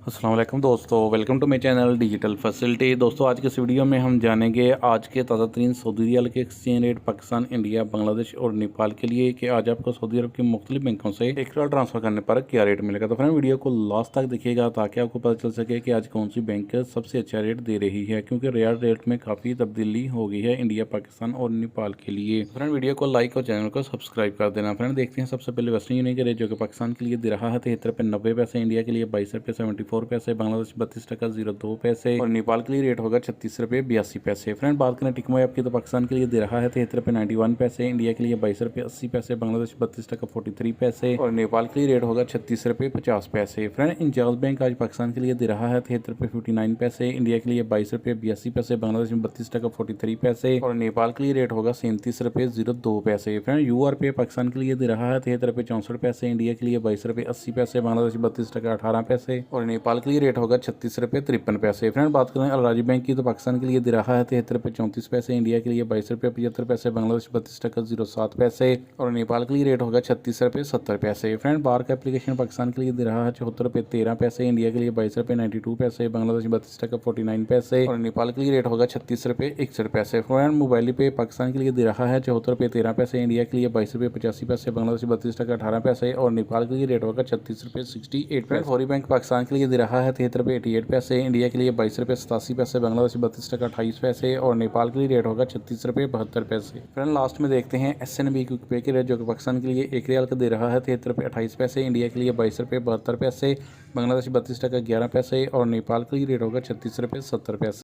अस्सलाम वालेकुम दोस्तों, welcome to my channel digital facility. दोस्तों आज के इस वीडियो में हम जानेंगे आज के ताज़ा तरीन सऊदी रियाल के exchange rate Pakistan, India, Bangladesh और नेपाल के लिए कि आज आपको सऊदी अरब के मुख्तलिफ बैंकों से एक रियाल ट्रांसफ़र करने पर क्या रेट मिलेगा। तो फ्रेंड वीडियो को लास्ट तक देखिएगा ताकि आपको पता चल सके कि आज कौन सी बैंक सबसे अच्छा रेट दे रही है, क्योंकि रियाल रेट में काफ़ी तब्दीली हो गई है इंडिया, पाकिस्तान और नेपाल के लिए। फ्रेंड वीडियो को लाइक और चैनल को सब्सक्राइब कर देना। फ्रेंड देखते हैं सबसे पहले वेस्टर्न यूनियन के रेट जो कि पाकिस्तान के लिए दे रहा है 73 रुपये 90 पैसे, इंडिया के लिए 22 रुपये 74 पैसे, बांग्लादेश 32 टका 02 पैसे और नेपाल के लिए रेट होगा 36 रुपये 82 पैसे। फ्रेंड बात करें टिकमोय ऐप की तो पाकिस्तान के लिए दे रहा है 73 रुपये 91 पैसे, इंडिया के लिए 22 रुपये 80 पैसे, बांग्लादेश 32 टका 43 पैसे और नेपाल के लिए रेट होगा 36 रुपये 50 पैसे। फ्रेंड इंजाज बैंक आज पाकिस्तान के लिए दे रहा है 73 रुपये 59 पैसे, इंडिया के लिए 22 रुपये 82 पैसे, बांग्लादेश में 32 टका 43 पैसे और नेपाल के लिए रेट होगा 37 रुपये 02 पैसे। फ्रेंड URP पाकिस्तान के लिए दे रहा है 73 रुपये 64 पैसे, इंडिया के लिए 22 रुपये 80 पैसे, बांग्लादेश 32 टका 18 पैसे और नेपाल के लिए रेट होगा 36 रुपये 53 पैसे। फ्रेंड बात करें अलराजी बैंक की तो पाकिस्तान के लिए दे रहा है 73 रुपये 34 पैसे, इंडिया के लिए 22 रुपये 75 पैसे, बांग्लादेश 32 टका 07 पैसे और नेपाल के लिए रेट होगा 36 रुपये 70 पैसे। फ्रेंड बार का एप्लीकेशन पाकिस्तान के लिए दे रहा है 74 रुपये 13 पैसे, इंडिया के लिए 22 रुपये 92 पैसे, बांग्लादेश 32 टका 49 पैसे और नेपाल के लिए रेट होगा 36 रुपये 61 पैसे। फ्रेंड मोबाइल पे पाकिस्तान के लिए दे रहा है 74 रुपये 13 पैसे, इंडिया के लिए 22 रुपये 85 पैसे, बांग्लादेश 32 टका 18 पैसे और नेपाल के लिए रेट होगा 36 रुपये 68 पैसे। फौरी बैंक पाकिस्तान के लिए दे रहा है 73 रुपये 88 पैसे, इंडिया के लिए 22 रुपये 87 पैसे, बांग्लादेश 32 टका 28 पैसे और नेपाल के लिए रेट होगा 36 रुपये 72 पैसे। फ्रेंड लास्ट में देखते हैं SNB क्विक पे के रेट जो कि पाकिस्तान के लिए 1 रियाल का दे रहा है 73 रुपये 28 पैसे, इंडिया के लिए 22 रुपये 72 पैसे, बांग्लादेश 32 टका 11 पैसे और नेपाल के लिए रेट होगा 36 रुपये 70 पैसे।